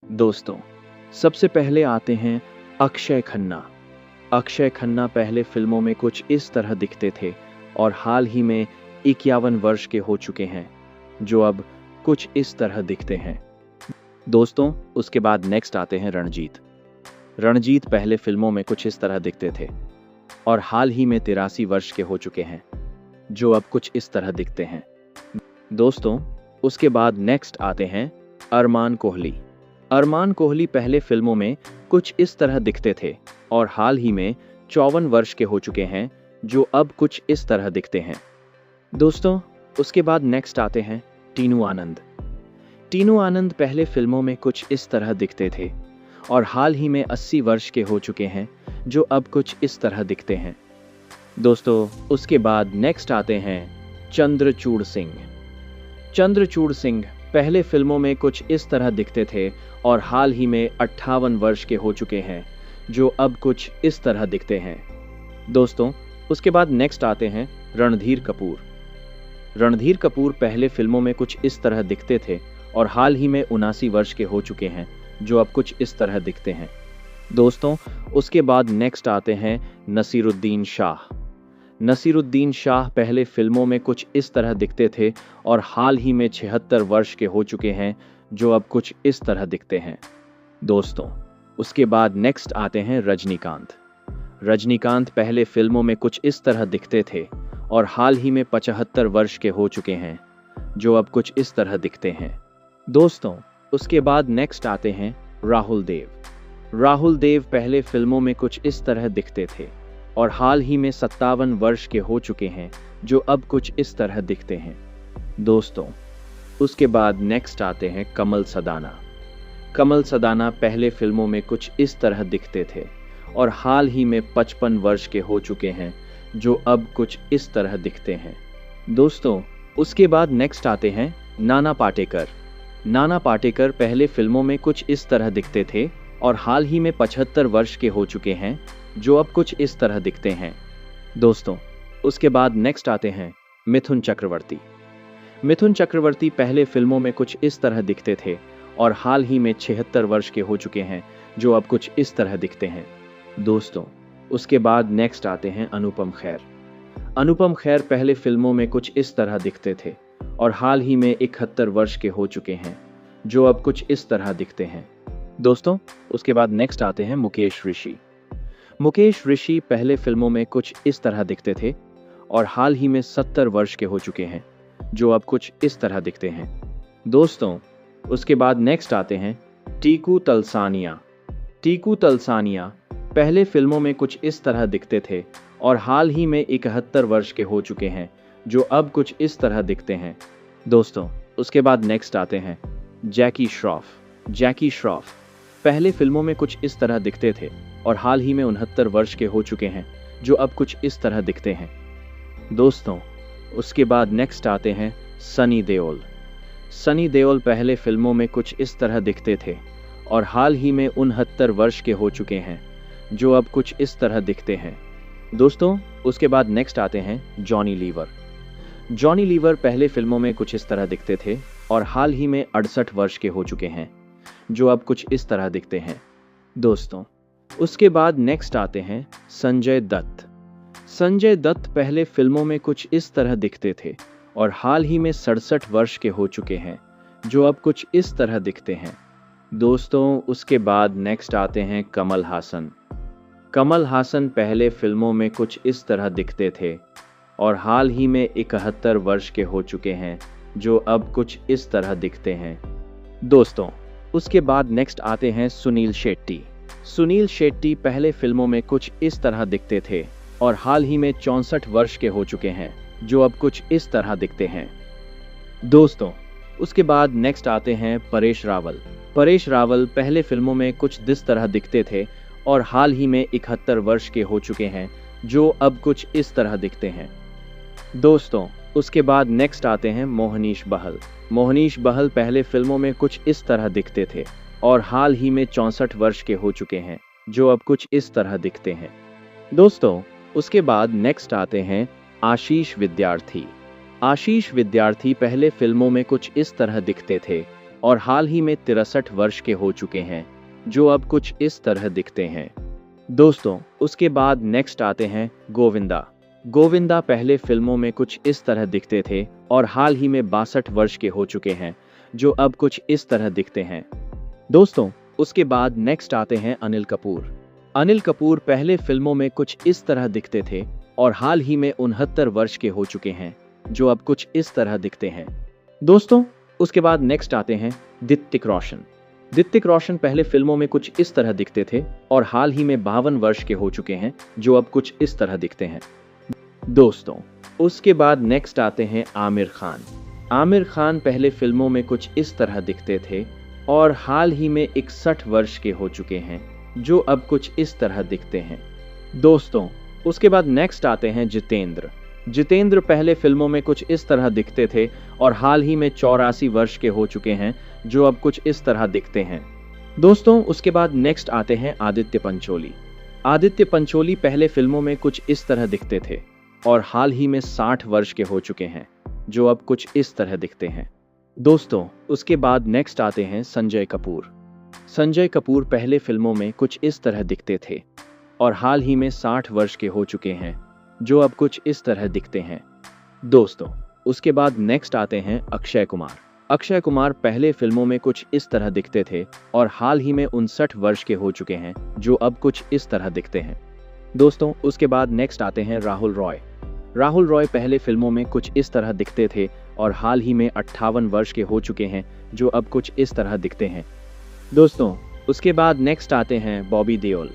दोस्तों, सबसे पहले आते हैं अक्षय खन्ना। अक्षय खन्ना पहले फिल्मों में कुछ इस तरह दिखते थे और हाल ही में 51 वर्ष के हो चुके हैं, जो अब कुछ इस तरह दिखते हैं। दोस्तों, उसके बाद नेक्स्ट आते हैं रणजीत। रणजीत पहले फिल्मों में कुछ इस तरह दिखते थे और हाल ही में 83 वर्ष के हो चुके हैं, जो अब कुछ इस तरह दिखते हैं। दोस्तों, उसके बाद नेक्स्ट आते हैं अरमान कोहली। अरमान कोहली पहले फिल्मों में कुछ इस तरह दिखते थे और हाल ही में 54 वर्ष के हो चुके हैं, जो अब कुछ इस तरह दिखते हैं। दोस्तों, उसके बाद नेक्स्ट आते हैं टीनू आनंद। टीनू आनंद पहले फिल्मों में कुछ इस तरह दिखते थे और हाल ही में 80 वर्ष के हो चुके हैं, जो अब कुछ इस तरह दिखते हैं। दोस्तों, उसके बाद नेक्स्ट आते हैं चंद्रचूड़ सिंह। चंद्रचूड़ सिंह पहले फिल्मों में कुछ इस तरह दिखते थे और हाल ही में 58 वर्ष के हो चुके हैं, जो अब कुछ इस तरह दिखते हैं। दोस्तों, उसके बाद नेक्स्ट आते हैं रणधीर कपूर। रणधीर कपूर पहले फिल्मों में कुछ इस तरह दिखते थे और हाल ही में 79 वर्ष के हो चुके हैं, जो अब कुछ इस तरह दिखते हैं। दोस्तों, उसके बाद नेक्स्ट आते हैं नसीरुद्दीन शाह। नसीरुद्दीन शाह पहले फिल्मों में कुछ इस तरह दिखते थे और हाल ही में 76 वर्ष के हो चुके हैं, जो अब कुछ इस तरह दिखते हैं। दोस्तों, उसके बाद नेक्स्ट आते हैं रजनीकांत। रजनीकांत पहले फिल्मों में कुछ इस तरह दिखते थे और हाल ही में 75 वर्ष के हो चुके हैं, जो अब कुछ इस तरह दिखते हैं। दोस्तों, उसके बाद नेक्स्ट आते हैं राहुल देव। राहुल देव पहले फिल्मों में कुछ इस तरह दिखते थे और हाल ही में 57 वर्ष के हो चुके हैं, जो अब कुछ इस तरह दिखते हैं। दोस्तों, उसके बाद नेक्स्ट आते हैं कमल सदाना। कमल सदाना पहले फिल्मों में कुछ इस तरह दिखते थे और हाल ही में 55 वर्ष के हो चुके हैं, जो अब कुछ इस तरह दिखते हैं। दोस्तों, उसके बाद नेक्स्ट आते हैं नाना पाटेकर। नाना पाटेकर पहले फिल्मों में कुछ इस तरह दिखते थे और हाल ही में 75 वर्ष के हो चुके हैं, जो अब कुछ इस तरह दिखते हैं। दोस्तों, उसके बाद नेक्स्ट आते हैं मिथुन चक्रवर्ती। मिथुन चक्रवर्ती पहले फिल्मों में कुछ इस तरह दिखते थे और हाल ही में 76 वर्ष के हो चुके हैं, जो अब कुछ इस तरह दिखते हैं। दोस्तों, उसके बाद नेक्स्ट आते हैं अनुपम खेर। अनुपम खेर पहले फिल्मों में कुछ इस तरह दिखते थे और हाल ही में 71 वर्ष के हो चुके हैं, जो अब कुछ इस तरह दिखते हैं। दोस्तों, उसके बाद नेक्स्ट आते हैं मुकेश ऋषि। मुकेश ऋषि पहले फिल्मों में कुछ इस तरह दिखते थे और हाल ही में 70 वर्ष के हो चुके हैं, जो अब कुछ इस तरह दिखते हैं। दोस्तों, उसके बाद नेक्स्ट आते हैं टीकू तलसानिया। टीकू तलसानिया पहले फिल्मों में कुछ इस तरह दिखते थे और हाल ही में 71 वर्ष के हो चुके हैं, जो अब कुछ इस तरह दिखते हैं। दोस्तों, उसके बाद नेक्स्ट आते हैं जैकी श्रॉफ। जैकी श्रॉफ पहले फिल्मों में कुछ इस तरह दिखते थे और हाल ही में 69 वर्ष के हो चुके हैं, जो अब कुछ इस तरह दिखते हैं। दोस्तों, उसके बाद नेक्स्ट आते हैं सनी देओल। सनी देओल पहले फिल्मों में कुछ इस तरह दिखते थे और हाल ही में 69 वर्ष के हो चुके हैं, जो अब कुछ इस तरह दिखते हैं। दोस्तों, उसके बाद नेक्स्ट आते हैं जॉनी लीवर। जॉनी लीवर पहले फिल्मों में कुछ इस तरह दिखते थे और हाल ही में 68 वर्ष के हो चुके हैं, जो अब कुछ इस तरह दिखते हैं। दोस्तों, उसके बाद नेक्स्ट आते हैं संजय दत्त। संजय दत्त पहले फिल्मों में कुछ इस तरह दिखते थे और हाल ही में 67 वर्ष के हो चुके हैं, जो अब कुछ इस तरह दिखते हैं। दोस्तों, उसके बाद नेक्स्ट आते हैं कमल हासन। कमल हासन पहले फिल्मों में कुछ इस तरह दिखते थे और हाल ही में 71 वर्ष के हो चुके हैं, जो अब कुछ इस तरह दिखते हैं। दोस्तों, उसके बाद नेक्स्ट आते हैं सुनील शेट्टी। सुनील शेट्टी पहले फिल्मों में कुछ इस तरह दिखते थे और हाल ही में 64 वर्ष के हो चुके हैं, जो अब कुछ इस तरह दिखते हैं। दोस्तों, उसके बाद नेक्स्ट आते हैं परेश रावल। परेश रावल पहले फिल्मों में कुछ इस तरह दिखते थे और हाल ही में 71 वर्ष के हो चुके हैं, जो अब कुछ इस तरह दिखते हैं। दोस्तों, उसके बाद नेक्स्ट आते हैं मोहनीश बहल। मोहनीश बहल पहले फिल्मों में कुछ इस तरह दिखते थे और हाल ही में 64 वर्ष के हो चुके हैं, जो अब कुछ इस तरह दिखते हैं। दोस्तों, उसके बाद नेक्स्ट आते हैं आशीष विद्यार्थी। आशीष विद्यार्थी पहले फिल्मों में कुछ इस तरह दिखते थे और हाल ही में 63 वर्ष के हो चुके हैं, जो अब कुछ इस तरह दिखते हैं। दोस्तों, उसके बाद नेक्स्ट आते हैं गोविंदा। गोविंदा पहले फिल्मों में कुछ इस तरह दिखते थे और हाल ही में 62 वर्ष के हो चुके हैं, जो अब कुछ इस तरह दिखते हैं। दोस्तों, उसके बाद नेक्स्ट आते हैं अनिल कपूर। अनिल कपूर पहले फिल्मों में कुछ इस तरह दिखते थे और हाल ही में 69 वर्ष के हो चुके हैं, जो अब कुछ इस तरह दिखते हैं। दोस्तों, उसके बाद नेक्स्ट आते हैं ऋतिक रोशन। ऋतिक रोशन पहले फिल्मों में कुछ इस तरह दिखते थे और हाल ही में 52 वर्ष के हो चुके हैं, जो अब कुछ इस तरह दिखते हैं। दोस्तों, उसके बाद नेक्स्ट आते हैं आमिर खान। आमिर खान पहले फिल्मों में कुछ इस तरह दिखते थे और हाल ही में 61 वर्ष के हो चुके हैं, जो अब कुछ इस तरह दिखते हैं। दोस्तों, उसके बाद नेक्स्ट आते हैं जितेंद्र। जितेंद्र पहले फिल्मों में कुछ इस तरह दिखते थे और हाल ही में 84 वर्ष के हो चुके हैं, जो अब कुछ इस तरह दिखते हैं। दोस्तों, उसके बाद नेक्स्ट आते हैं आदित्य पंचोली। आदित्य पंचोली पहले फिल्मों में कुछ इस तरह दिखते थे और हाल ही में 60 वर्ष के हो चुके हैं, जो अब कुछ इस तरह दिखते हैं। दोस्तों, उसके बाद नेक्स्ट आते हैं संजय कपूर। संजय कपूर पहले फिल्मों में कुछ इस तरह दिखते थे और हाल ही में 60 वर्ष के हो चुके हैं, जो अब कुछ इस तरह दिखते हैं। दोस्तों, उसके बाद नेक्स्ट आते हैं अक्षय कुमार। अक्षय कुमार पहले फिल्मों में कुछ इस तरह दिखते थे और हाल ही में 59 वर्ष के हो चुके हैं, जो अब कुछ इस तरह दिखते हैं। दोस्तों, उसके बाद नेक्स्ट आते हैं राहुल रॉय। राहुल रॉय पहले फिल्मों में कुछ इस तरह दिखते थे और हाल ही में 58 वर्ष के हो चुके हैं, जो अब कुछ इस तरह दिखते हैं। दोस्तों, उसके बाद नेक्स्ट आते हैं बॉबी देओल।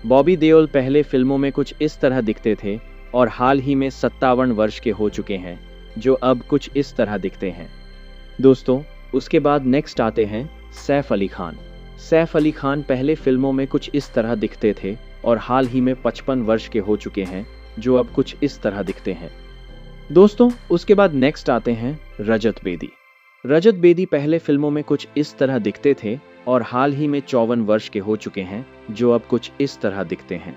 बॉबी देओल पहले फिल्मों में कुछ इस तरह दिखते थे और हाल ही में 57 वर्ष के हो चुके हैं, जो अब कुछ इस तरह दिखते हैं। दोस्तों, उसके बाद नेक्स्ट आते हैं सैफ अली खान। सैफ अली खान पहले फिल्मों में कुछ इस तरह दिखते थे और हाल ही में 55 वर्ष के हो चुके हैं, जो अब कुछ इस तरह दिखते हैं। दोस्तों, उसके बाद नेक्स्ट आते हैं रजत बेदी। रजत बेदी पहले फिल्मों में कुछ इस तरह दिखते थे और हाल ही में 54 वर्ष के हो चुके हैं, जो अब कुछ इस तरह दिखते हैं।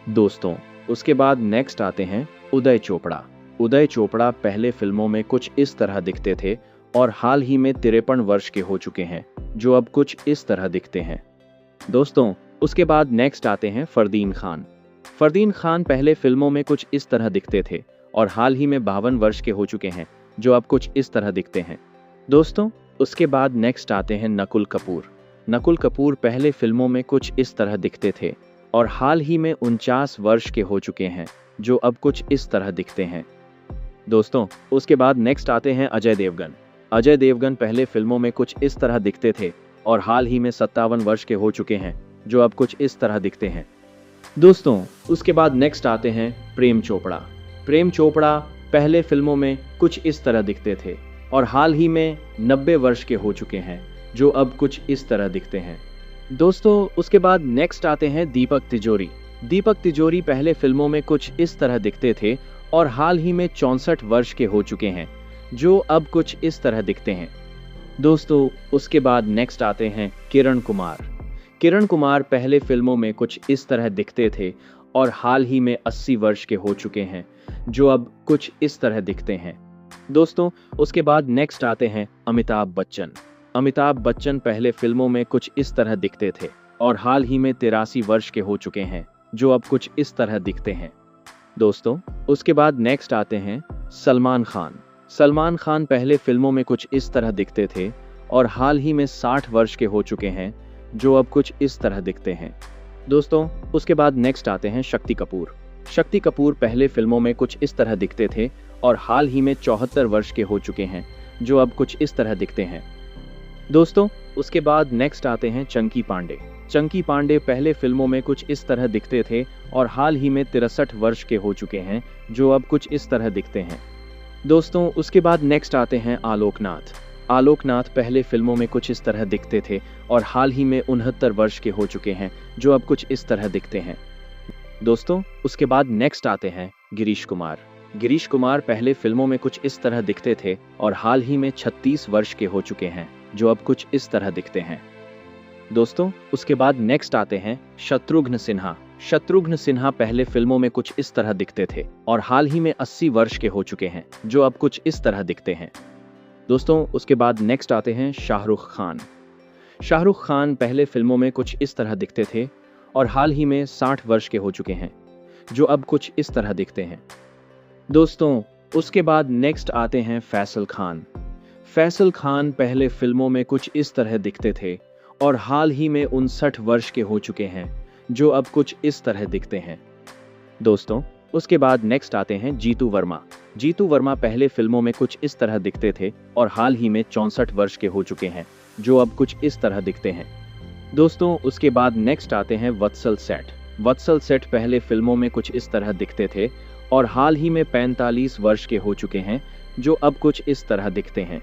दोस्तों, उसके बाद नेक्स्ट आते हैं उदय चोपड़ा। उदय चोपड़ा पहले फिल्मों में कुछ इस तरह दिखते थे और हाल ही में 53 वर्ष के हो चुके हैं, जो अब कुछ इस तरह दिखते हैं। दोस्तों, उसके बाद नेक्स्ट आते हैं फरदीन खान। फरदीन खान पहले फिल्मों में कुछ इस तरह दिखते थे और हाल ही में 52 वर्ष के हो चुके हैं, जो अब कुछ इस तरह दिखते हैं। दोस्तों, उसके बाद नेक्स्ट आते हैं नकुल कपूर। नकुल कपूर पहले फिल्मों में कुछ इस तरह दिखते थे और हाल ही में 49 वर्ष के हो चुके हैं, जो अब कुछ इस तरह दिखते हैं। दोस्तों, उसके बाद नेक्स्ट आते हैं अजय देवगन। अजय देवगन पहले फिल्मों में कुछ इस तरह दिखते थे और हाल ही में 57 वर्ष के हो चुके हैं, जो अब कुछ इस तरह दिखते हैं। दोस्तों, उसके बाद नेक्स्ट आते हैं प्रेम चोपड़ा। प्रेम चोपड़ा पहले फिल्मों में कुछ इस तरह दिखते थे और हाल ही में 90 वर्ष के हो चुके हैं, जो अब कुछ इस तरह दिखते हैं। दोस्तों, उसके बाद नेक्स्ट आते हैं दीपक तिजोरी। दीपक तिजोरी पहले फिल्मों में कुछ इस तरह दिखते थे और हाल ही में 64 वर्ष के हो चुके हैं, जो अब कुछ इस तरह दिखते हैं। दोस्तों, उसके बाद नेक्स्ट आते हैं किरण कुमार। किरण कुमार पहले फिल्मों में कुछ इस तरह दिखते थे और हाल ही में 80 वर्ष के हो चुके हैं, जो अब कुछ इस तरह दिखते हैं। दोस्तों, उसके बाद नेक्स्ट आते हैं अमिताभ बच्चन। अमिताभ बच्चन पहले फिल्मों में कुछ इस तरह दिखते थे और हाल ही में 83 वर्ष के हो चुके हैं, जो अब कुछ इस तरह दिखते हैं। दोस्तों, उसके बाद नेक्स्ट आते हैं सलमान खान। सलमान खान पहले फिल्मों में कुछ इस तरह दिखते थे और हाल ही में 60 वर्ष के हो चुके हैं, जो अब कुछ इस तरह दिखते हैं। दोस्तों, उसके बाद नेक्स्ट आते हैं शक्ति कपूर। शक्ति कपूर पहले फिल्मों में कुछ इस तरह दिखते थे और हाल ही में 74 वर्ष के हो चुके हैं, जो अब कुछ इस तरह दिखते हैं। दोस्तों, उसके बाद नेक्स्ट आते हैं चंकी पांडे। चंकी पांडे पहले फिल्मों में कुछ इस तरह दिखते थे और हाल ही में 63 वर्ष के हो चुके हैं, जो अब कुछ इस तरह दिखते हैं। दोस्तों, उसके बाद नेक्स्ट आते हैं आलोक नाथ। आलोक नाथ पहले फिल्मों में कुछ इस तरह दिखते थे और हाल ही में 69 वर्ष के हो चुके हैं, जो अब कुछ इस तरह दिखते हैं। दोस्तों, उसके बाद नेक्स्ट आते हैं गिरीश कुमार। गिरीश कुमार पहले फिल्मों में कुछ इस तरह दिखते थे और हाल ही में 36 वर्ष के हो चुके हैं, जो अब कुछ इस तरह दिखते हैं। दोस्तों, उसके बाद नेक्स्ट आते हैं शत्रुघ्न सिन्हा। शत्रुघ्न सिन्हा पहले फिल्मों में कुछ इस तरह दिखते थे और हाल ही में 80 वर्ष के हो चुके हैं, जो अब कुछ इस तरह दिखते हैं। दोस्तों उसके बाद नेक्स्ट आते हैं शाहरुख खान। शाहरुख खान पहले फिल्मों में कुछ इस तरह दिखते थे और हाल ही में 60 वर्ष के हो चुके हैं, जो अब कुछ इस तरह दिखते हैं। दोस्तों उसके बाद नेक्स्ट आते हैं फैसल खान। फैसल खान पहले फिल्मों में कुछ इस तरह दिखते थे और हाल ही में 59 वर्ष के हो चुके हैं, जो अब कुछ इस तरह दिखते हैं। दोस्तों उसके बाद नेक्स्ट आते हैं जीतू वर्मा। जीतू वर्मा पहले फिल्मों में कुछ इस तरह दिखते थे और हाल ही में 64 वर्ष के हो चुके हैं, जो अब कुछ इस तरह दिखते हैं। दोस्तों उसके बाद नेक्स्ट आते हैं वत्सल सेठ। वत्सल सेठ पहले फिल्मों में कुछ इस तरह दिखते थे और हाल ही में 45 वर्ष के हो चुके हैं, जो अब कुछ इस तरह दिखते हैं।